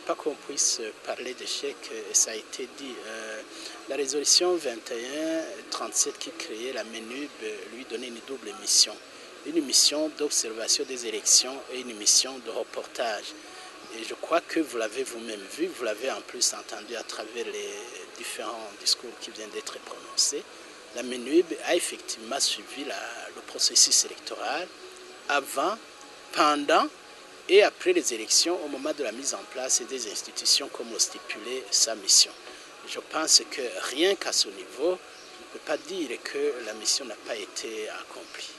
pas qu'on puisse parler d'échec, ça a été dit. La résolution 2137 qui créait la MENUB lui donnait une double mission. Une mission d'observation des élections et une mission de reportage. Et je crois que vous l'avez vous-même vu, vous l'avez en plus entendu à travers les différents discours qui viennent d'être prononcés. La MENUB a effectivement suivi le processus électoral avant, pendant et après les élections au moment de la mise en place des institutions comme le stipulait sa mission. Je pense que rien qu'à ce niveau, on ne peut pas dire que la mission n'a pas été accomplie.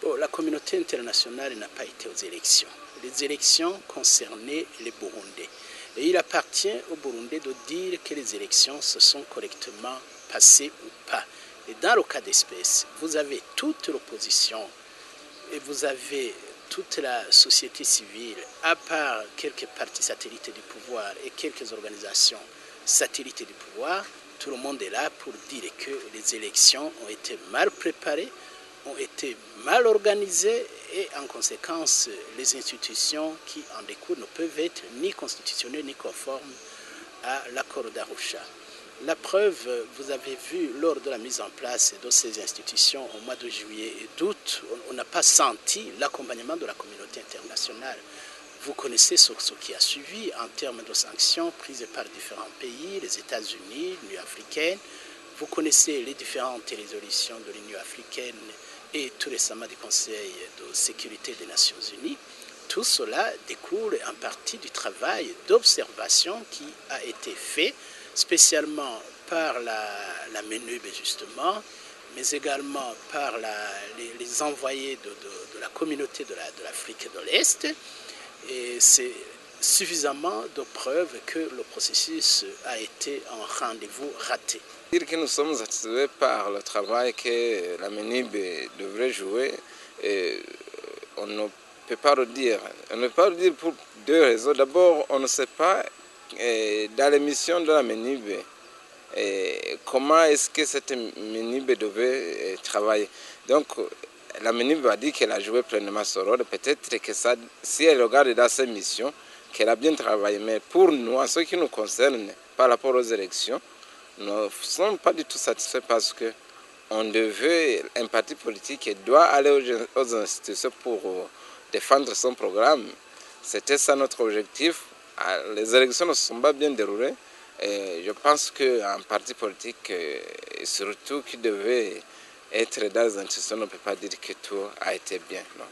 Bon, la communauté internationale n'a pas été aux élections. Les élections concernaient les Burundais. Et il appartient aux Burundais de dire que les élections se sont correctement passées ou pas. Et dans le cas d'espèce, vous avez toute l'opposition et vous avez toute la société civile, à part quelques partis satellites du pouvoir et quelques organisations satellites du pouvoir, tout le monde est là pour dire que les élections ont été mal préparées, ont été mal organisées et en conséquence, les institutions qui en découlent ne peuvent être ni constitutionnelles ni conformes à l'accord d'Arusha. La preuve, vous avez vu lors de la mise en place de ces institutions au mois de juillet et d'août, on n'a pas senti l'accompagnement de la communauté internationale. Vous connaissez ce qui a suivi en termes de sanctions prises par différents pays, les États-Unis, l'Union africaine. Vous connaissez les différentes résolutions de l'Union africaine et tout récemment du Conseil de sécurité des Nations Unies. Tout cela découle en partie du travail d'observation qui a été fait, spécialement par la MENUB justement, mais également par les envoyés de la communauté de l'Afrique de l'Est. Et c'est suffisamment de preuves que le processus a été un rendez-vous raté. Dire que nous sommes satisfaits par le travail que la MENUB devrait jouer, on ne peut pas le dire. On ne peut pas le dire pour deux raisons. D'abord, on ne sait pas dans les missions de la MENUB comment est-ce que cette MENUB devait travailler. Donc, la MENUB a dit qu'elle a joué pleinement son rôle. Peut-être que ça, si elle regarde dans ses missions, qu'elle a bien travaillé. Mais pour nous, en ce qui nous concerne, par rapport aux élections, nous ne sommes pas du tout satisfaits parce que on devait, un parti politique doit aller aux institutions pour défendre son programme. C'était ça notre objectif. Les élections ne se sont pas bien déroulées. Et je pense qu'un parti politique, surtout qui devait être dans les institutions, on ne peut pas dire que tout a été bien. Non.